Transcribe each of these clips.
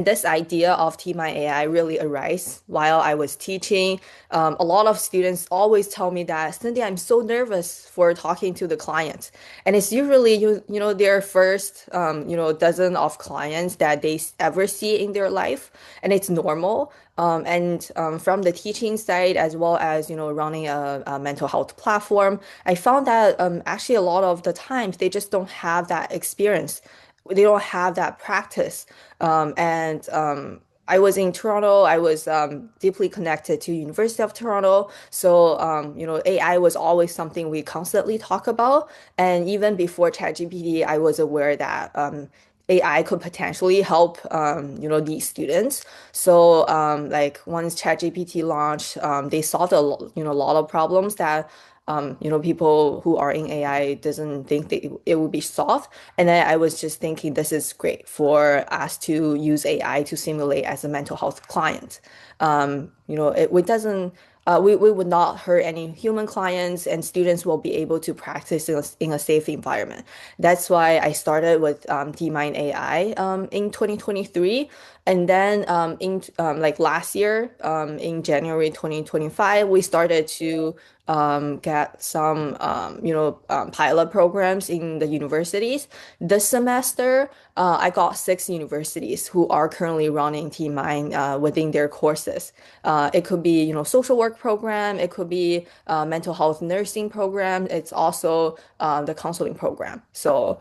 This idea of Tmind AI really arose while I was teaching. A lot of students always tell me that, Cindy, I'm so nervous for talking to the client. And it's usually, their first, dozen of clients that they ever see in their life. And it's normal. And from the teaching side, as well as, running a mental health platform, I found that actually a lot of the times they just don't have that experience. They don't have that practice. And I was in Toronto. I was deeply connected to University of Toronto. So, AI was always something we constantly talk about. And even before ChatGPT, I was aware that AI could potentially help, these students. So, like once ChatGPT launched, they solved a lot of problems that people who are in AI doesn't think that it would be solved. And then I was just thinking this is great for us to use AI to simulate as a mental health client. It doesn't, we would not hurt any human clients and students will be able to practice in a safe environment. That's why I started with Tmind AI in 2023. And then in like last year, in January 2025, we started to get some pilot programs in the universities. This semester, I got 6 universities who are currently running Tmind within their courses. It could be social work program, it could be mental health nursing program. It's also the counseling program. So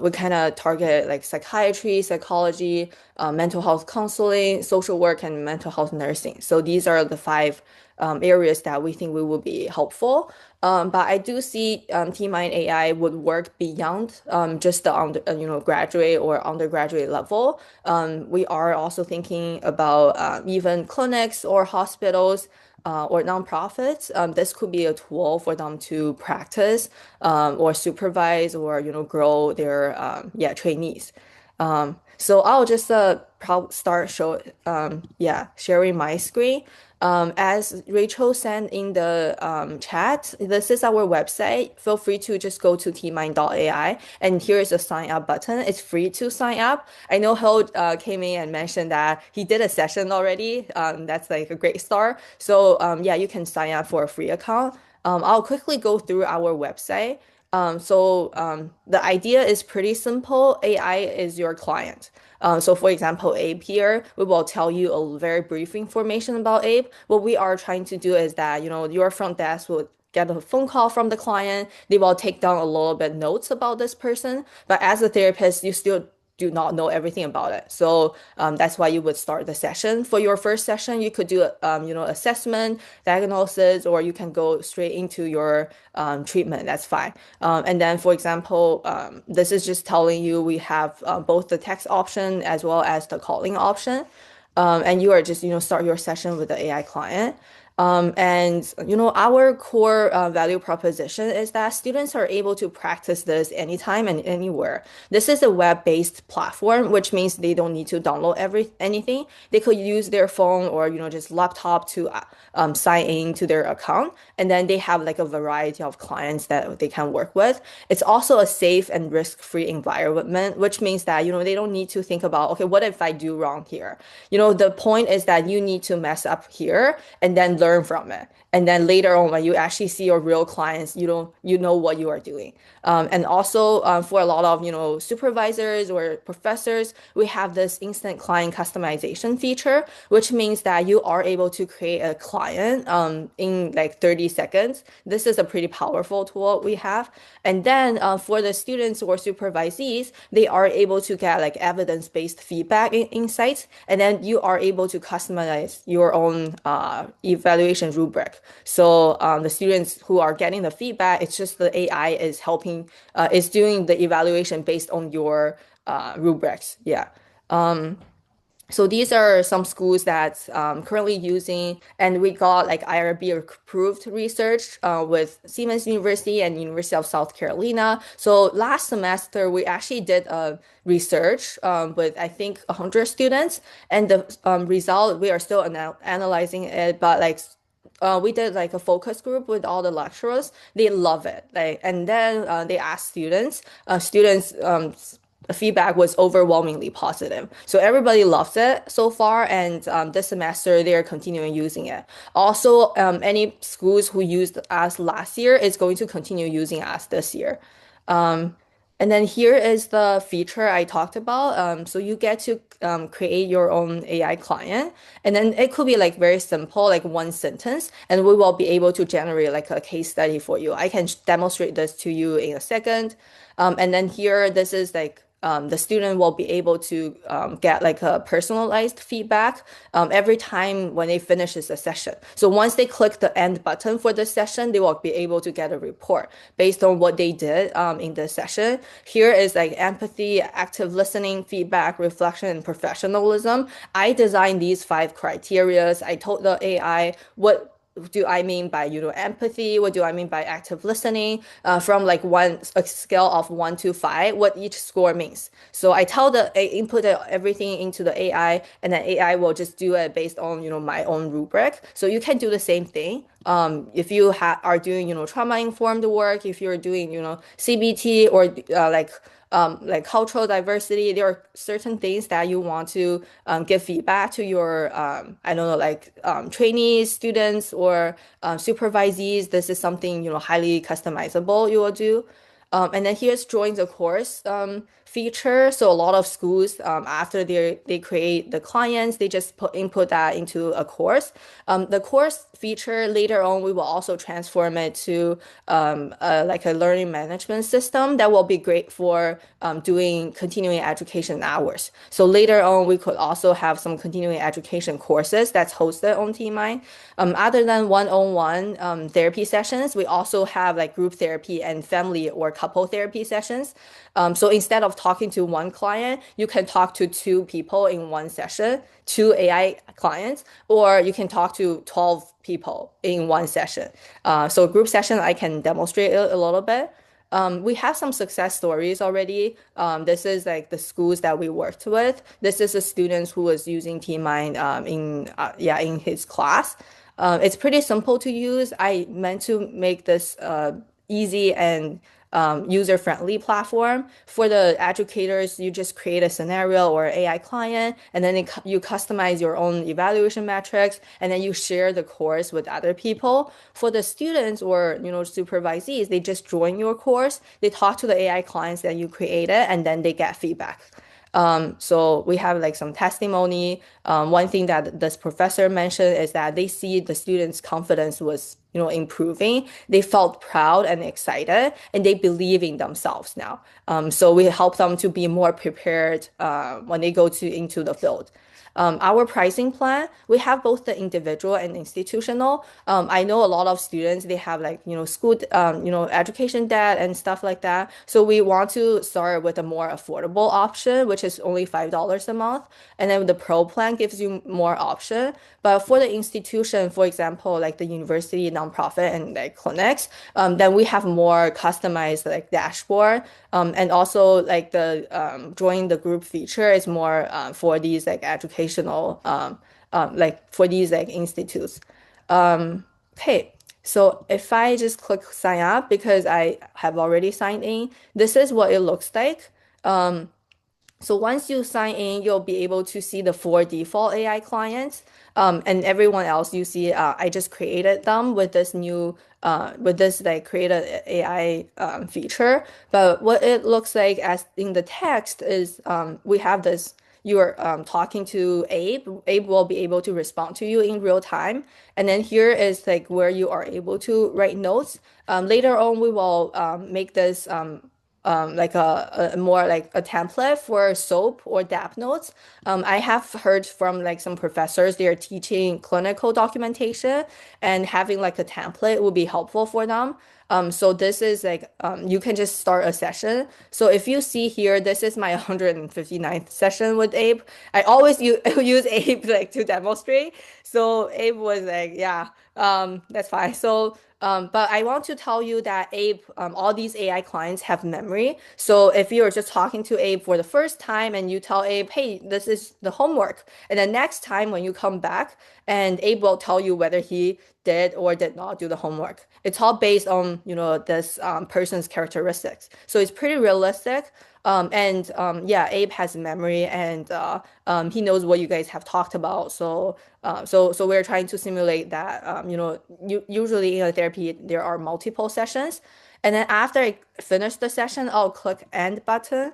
we kind of target like psychiatry, psychology, mental health counseling, social work, and mental health nursing. So these are the 5 areas that we think we will be helpful. But I do see Tmind AI would work beyond just the graduate or undergraduate level. We are also thinking about even clinics or hospitals or nonprofits. This could be a tool for them to practice or supervise or grow their trainees. So I'll just start sharing my screen. As Rachel sent in the chat, this is our website. Feel free to just go to tmind.ai and here is a sign up button. It's free to sign up. I know Hill came in and mentioned that he did a session already. That's like a great start. So yeah, you can sign up for a free account. I'll quickly go through our website. The idea is pretty simple. AI is your client. So for example, Abe here, we will tell you a very brief information about Abe. What we are trying to do is that, your front desk will get a phone call from the client. They will take down a little bit notes about this person. But as a therapist, you still do not know everything about it. So that's why you would start the session. For your first session, you could do assessment, diagnosis, or you can go straight into your treatment. That's fine. And then, for example, this is just telling you we have both the text option as well as the calling option. And you are just, start your session with the AI client. And our core value proposition is that students are able to practice this anytime and anywhere. This is a web-based platform, which means they don't need to download anything. They could use their phone or just laptop to sign in to their account, and then they have like a variety of clients that they can work with. It's also a safe and risk-free environment, which means that they don't need to think about, okay, what if I do wrong here? The point is that you need to mess up here and then learn from it. And then later on, when you actually see your real clients, you know what you are doing. And also for a lot of supervisors or professors, we have this instant client customization feature, which means that you are able to create a client in like 30 seconds. This is a pretty powerful tool we have. And then for the students or supervisees, they are able to get like evidence-based feedback insights, and then you are able to customize your own evaluation rubric. So the students who are getting the feedback, it's just the AI is helping, is doing the evaluation based on your rubrics. Yeah. So these are some schools that's currently using, and we got like IRB approved research with Siemens University and University of South Carolina. So last semester we actually did a research with I think 100 students, and the result we are still analyzing it, but like we did like a focus group with all the lecturers. They love it. Like, and then they asked students. Students the feedback was overwhelmingly positive. So everybody loves it so far, and this semester they're continuing using it. Also, any schools who used us last year is going to continue using us this year. Um, and then here is the feature I talked about. So you get to create your own AI client, and then it could be like very simple, like one sentence, and we will be able to generate like a case study for you. I can demonstrate this to you in a second. And then here, this is like the student will be able to get like a personalized feedback every time when they finishes a session. So once they click the end button for the session, they will be able to get a report based on what they did in the session. Here is like empathy, active listening, feedback, reflection, and professionalism. I designed these five criterias. I told the AI what do I mean by, empathy? What do I mean by active listening? From like a scale of 1 to 5, what each score means. So I tell input everything into the AI, and then AI will just do it based on, my own rubric. So you can do the same thing. If you are doing, trauma informed work, if you're doing, CBT or like cultural diversity, there are certain things that you want to give feedback to your, I don't know, like trainees, students, or supervisees. This is something, highly customizable you will do. And then here's join the course feature. So a lot of schools, after they create the clients, they just input that into a course. The course feature later on, we will also transform it to like a learning management system that will be great for doing continuing education hours. So later on, we could also have some continuing education courses that's hosted on Tmind. Other than one-on-one therapy sessions, we also have like group therapy and family or couple therapy sessions. So instead of talking to one client, you can talk to two people in one session, two AI clients, or you can talk to 12 people in one session. So group session, I can demonstrate a little bit. We have some success stories already. This is like the schools that we worked with. This is a student who was using Tmind in his class. It's pretty simple to use. I meant to make this easy and user-friendly platform. For the educators, you just create a scenario or AI client, and then you customize your own evaluation metrics, and then you share the course with other people. For the students or supervisees, they just join your course, they talk to the AI clients that you created, and then they get feedback. So we have like some testimony. One thing that this professor mentioned is that they see the students' confidence was, improving. They felt proud and excited, and they believe in themselves now. So we help them to be more prepared when they go into the field. Our pricing plan, we have both the individual and institutional. I know a lot of students, they have like, school, education debt and stuff like that. So we want to start with a more affordable option, which is only $5 a month. And then the pro plan gives you more option. But for the institution, for example, like the university, nonprofit, and like clinics, then we have more customized like dashboard. And also like the join the group feature is more for these like educational like for these like institutes. Okay, so if I just click sign up because I have already signed in, this is what it looks like. So once you sign in, you'll be able to see the four default AI clients, and everyone else you see. I just created them with this new, with this like created AI feature. But what it looks like as in the text is, we have this. You're talking to Abe. Abe will be able to respond to you in real time. And then here is like where you are able to write notes. Later on, we will make this like a more like a template for SOAP or DAP notes. I have heard from like some professors they are teaching clinical documentation and having like a template would be helpful for them. So this is like you can just start a session. So if you see here, this is my 159th session with Abe. I always use Abe like to demonstrate. So Abe was like, yeah, that's fine. So but I want to tell you that Abe, all these AI clients have memory. So if you're just talking to Abe for the first time and you tell Abe, hey, this is the homework. And then next time when you come back, and Abe will tell you whether he did or did not do the homework. It's all based on, this person's characteristics. So it's pretty realistic. And yeah, Abe has memory and he knows what you guys have talked about. So we're trying to simulate that. Usually in a therapy there are multiple sessions, and then after I finish the session, I'll click end button.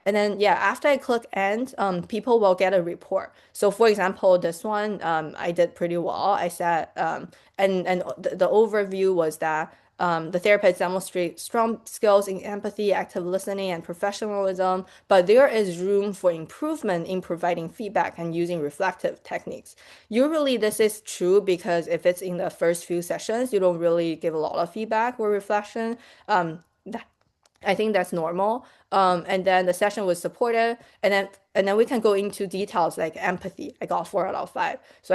And then yeah, after I click end, people will get a report. So for example, this one, I did pretty well. I said, and the overview was that the therapist demonstrates strong skills in empathy, active listening, and professionalism, but there is room for improvement in providing feedback and using reflective techniques. Usually, this is true because if it's in the first few sessions, you don't really give a lot of feedback or reflection. That I think that's normal. And then the session was supported, and then we can go into details like empathy. I got 4 out of 5. So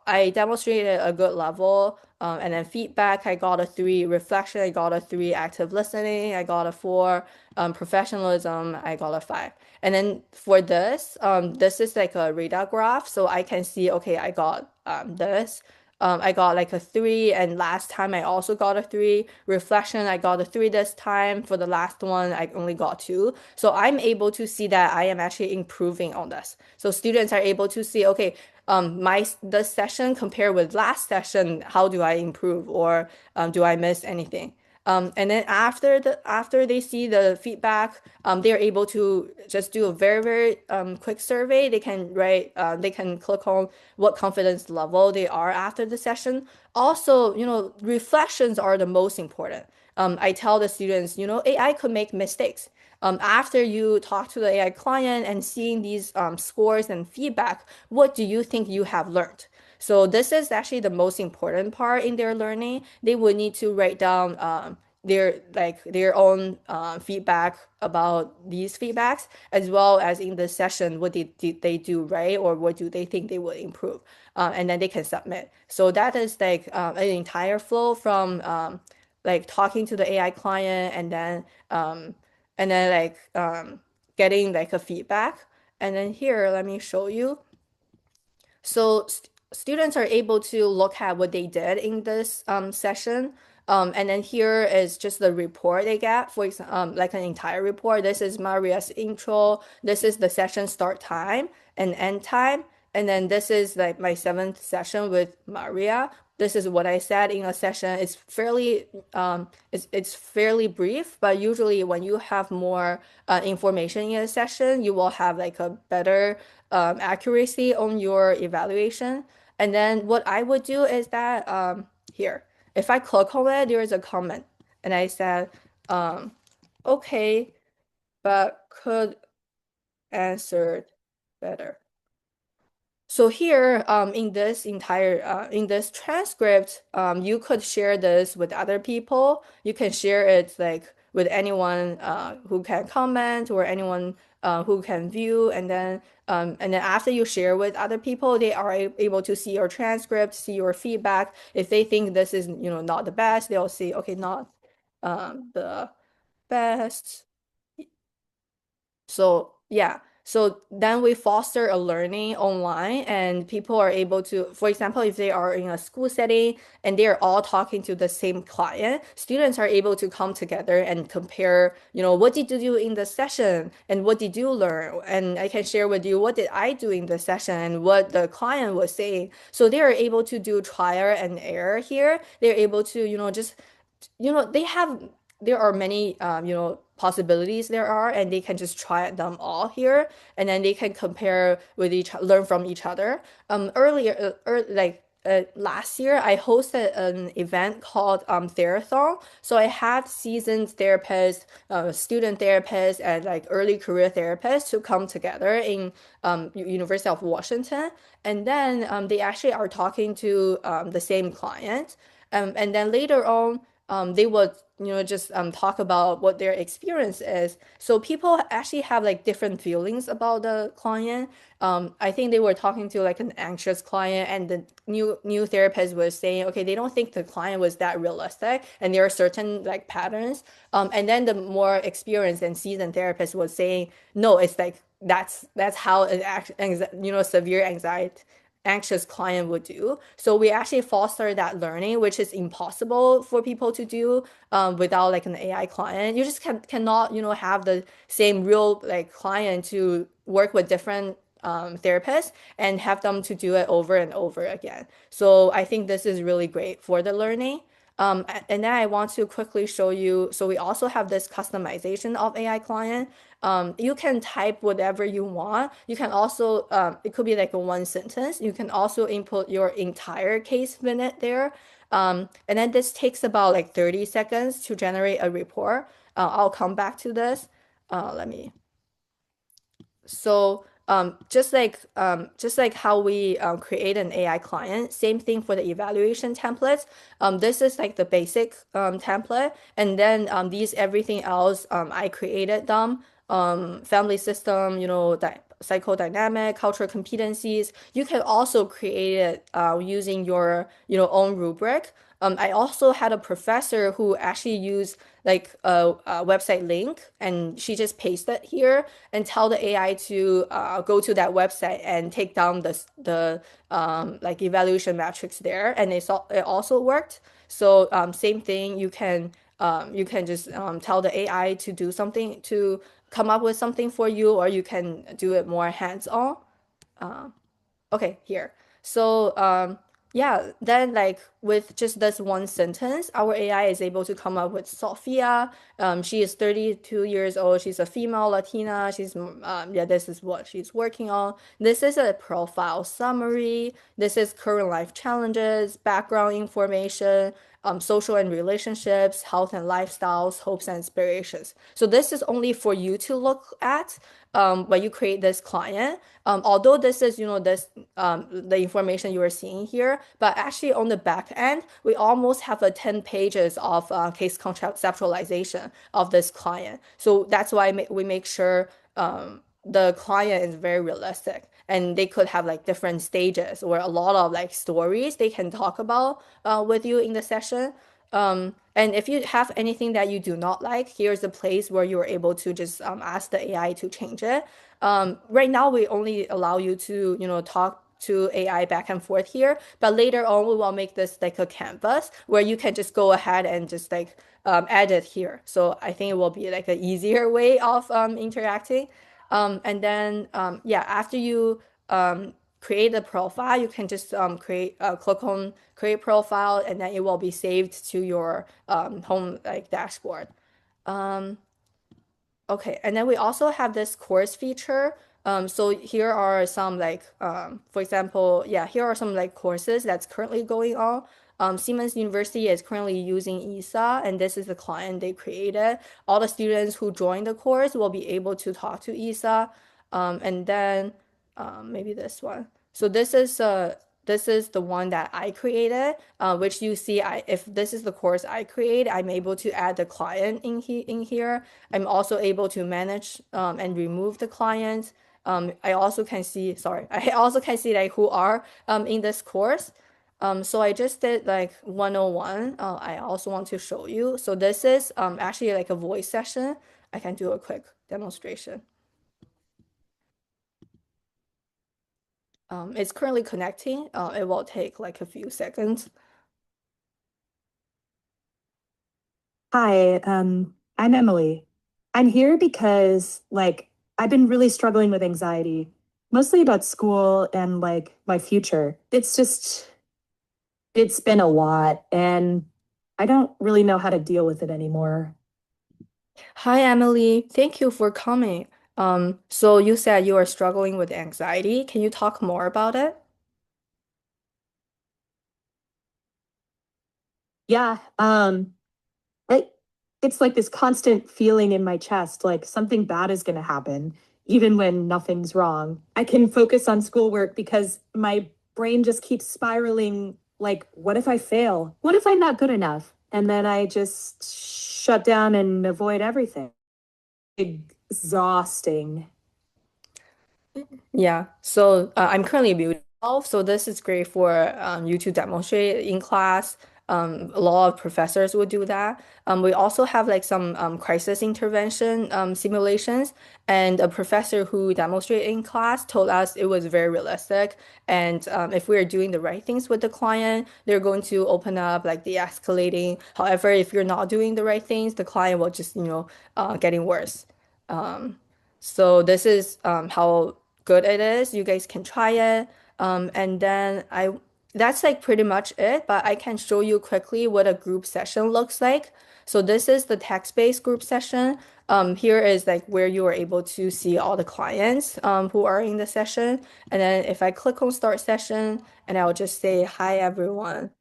I demonstrated a good level. And then feedback, I got a 3. Reflection, I got a 3. Active listening, I got a 4. Professionalism, I got a 5. And then for this, this is like a radar graph, so I can see, okay, I got this. I got like a 3, and last time I also got a 3. Reflection, I got a 3 this time. For the last one, I only got 2. So I'm able to see that I am actually improving on this. So students are able to see, okay, my the session compared with last session, how do I improve, or do I miss anything? And then after they see the feedback, they're able to just do a very quick survey. They can click on what confidence level they are after the session. Also, reflections are the most important. I tell the students, AI could make mistakes. After you talk to the AI client and seeing these scores and feedback, what do you think you have learned? So this is actually the most important part in their learning. They would need to write down their own feedback about these feedbacks, as well as in the session what did they do right, or what do they think they would improve, and then they can submit. So that is like an entire flow from like talking to the AI client, and then getting like a feedback. And then here, let me show you. So students are able to look at what they did in this session. And then here is just the report they get, for example, like an entire report. This is Maria's intro. This is the session start time and end time. And then this is like my 7th session with Maria. This is what I said in a session. It's fairly brief, but usually when you have more information in a session, you will have like a better accuracy on your evaluation. And then what I would do is that here, if I click on it, there is a comment, and I said, okay, but could answered better. So here, in this transcript, you could share this with other people. You can share it like with anyone who can comment, or anyone who can view, and then after you share with other people, they are able to see your transcript, see your feedback. If they think this is not the best, they'll see, okay, not the best. So yeah, so then we foster a learning online, and people are able to, for example, if they are in a school setting and they are all talking to the same client, students are able to come together and compare, what did you do in the session and what did you learn? And I can share with you what did I do in the session and what the client was saying. So they are able to do trial and error here. They're able to, just they have there are many possibilities there are, and they can just try them all here, and then they can compare with learn from each other. Last year I hosted an event called Therathon. So I have seasoned therapists, student therapists, and like early career therapists to come together in University of Washington, and then they actually are talking to the same client, and then later on they would just talk about what their experience is. So people actually have like different feelings about the client. I think they were talking to like an anxious client, and the new therapist was saying, okay, they don't think the client was that realistic, and there are certain like patterns. And then the more experienced and seasoned therapist was saying, no, it's like that's how an severe anxiety anxious client would do. So we actually foster that learning, which is impossible for people to do without like an AI client. You just cannot, have the same real like client to work with different therapists and have them to do it over and over again. So I think this is really great for the learning. And then I want to quickly show you. So we also have this customization of AI client. You can type whatever you want. You can also, it could be like a one sentence. You can also input your entire case minute there. And then this takes about like 30 seconds to generate a report. I'll come back to this. Let me so just like how we create an AI client, same thing for the evaluation templates. This is like the basic template, and then these everything else I created them. Family system, di psychodynamic, cultural competencies. You can also create it using your own rubric. I also had a professor who actually used like a website link, and she just pasted here and tell the AI to go to that website and take down the like evaluation metrics there, and it also worked. So same thing, you can just tell the AI to do something to come up with something for you, or you can do it more hands-on. Okay, here. So, yeah, then like with just this one sentence, our AI is able to come up with Sophia. She is 32 years old. She's a female Latina. Yeah, this is what she's working on. This is a profile summary. This is current life challenges, background information, social and relationships, health and lifestyles, hopes and inspirations. So this is only for you to look at when you create this client. Although this is, the information you are seeing here, but actually on the back end, we almost have a 10 pages of case conceptualization of this client. So that's why we make sure the client is very realistic, and they could have like different stages or a lot of like stories they can talk about with you in the session. And if you have anything that you do not like, here's a place where you're able to just ask the AI to change it. Right now, we only allow you to, talk to AI back and forth here, but later on, we will make this like a canvas where you can just go ahead and just like edit here. So I think it will be like an easier way of interacting. And then, yeah, after you create a profile, you can just click on create profile, and then it will be saved to your home like dashboard. Um, Okay, and then we also have this course feature. So here are some like, for example, yeah, here are some like courses that's currently going on. Siemens University is currently using ESA, and this is the client they created. All the students who join the course will be able to talk to ESA. And then maybe this one. So this is the one that I created, which you see, if this is the course I create, I'm able to add the client in here. I'm also able to manage and remove the clients. I also can see, sorry, I also can see like who are in this course. So I just did like 101. I also want to show you. So this is actually like a voice session. I can do a quick demonstration. It's currently connecting. It will take like a few seconds. Hi, I'm Emily. I'm here because I've been really struggling with anxiety, mostly about school and my future. It's been a lot and I don't really know how to deal with it anymore. Hi, Emily. Thank you for coming. So you said you are struggling with anxiety. Can you talk more about it? Yeah, I, it's like this constant feeling in my chest, like something bad is going to happen, even when nothing's wrong. I can focus on schoolwork because my brain just keeps spiraling. Like, what if I fail? What if I'm not good enough? And then I just shut down and avoid everything. Exhausting. Yeah. So I'm currently muted, so this is great for you to demonstrate in class. A lot of professors would do that. We also have like some crisis intervention simulations, and a professor who demonstrated in class told us it was very realistic. And if we're doing the right things with the client, they're going to open up, like de-escalating. However, if you're not doing the right things, the client will just, getting worse. Um, so this is how good it is. You guys can try it. And then that's like pretty much it, but I can show you quickly what a group session looks like. So this is the text-based group session. Here is like where you are able to see all the clients who are in the session. And then if I click on start session and I'll just say, hi, everyone.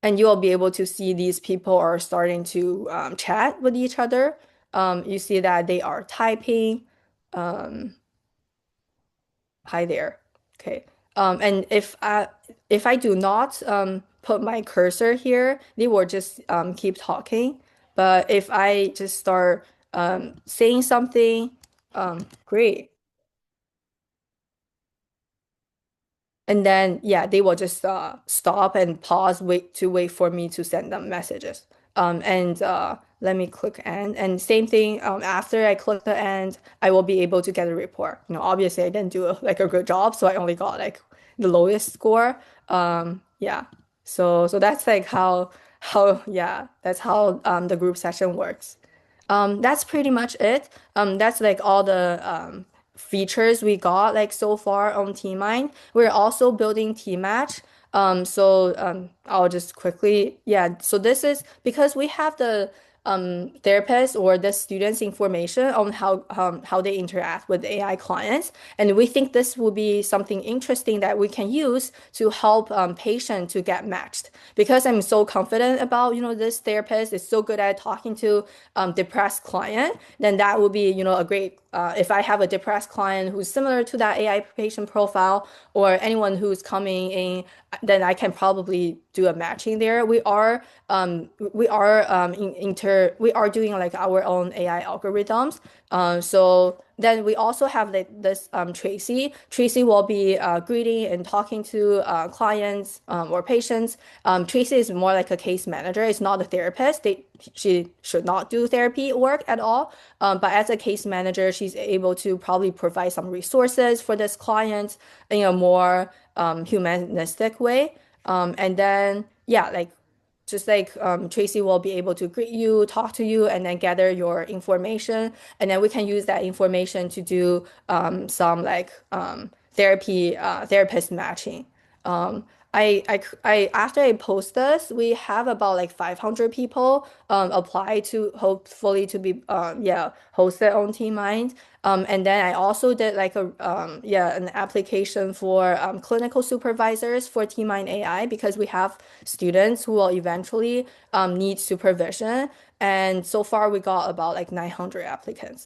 And you'll be able to see these people are starting to chat with each other. You see that they are typing. Um, Hi there. Okay. And if I do not put my cursor here, they will just keep talking. But if I just start saying something, great. And then yeah, they will just stop and pause, wait for me to send them messages. And let me click end. And same thing, after I click the end, I will be able to get a report. Obviously I didn't do like a good job, so I only got like the lowest score. Yeah. So that's like how yeah, that's how the group session works. That's pretty much it. That's like all the features we got like so far on Tmind. We're also building Tmatch. So I'll just quickly, yeah. So this is because we have the therapist or the students' information on how they interact with AI clients, and we think this will be something interesting that we can use to help patients to get matched. Because I'm so confident about this therapist is so good at talking to depressed client, then that would be a great if I have a depressed client who's similar to that AI patient profile or anyone who's coming in, then I can probably do a matching there. We are doing like our own AI algorithms. So then we also have like this Tracy. Tracy will be greeting and talking to clients or patients. Tracy is more like a case manager. It's not a therapist. She should not do therapy work at all. But as a case manager, she's able to probably provide some resources for this client in a more humanistic way. And then, yeah, like just like Tracy will be able to greet you, talk to you, and then gather your information. And then we can use that information to do some like therapist matching. Um, after I post this, we have about like 500 people apply to hopefully to be yeah hosted on Tmind. And then I also did like an application for clinical supervisors for Tmind AI because we have students who will eventually need supervision. And so far we got about like 900 applicants.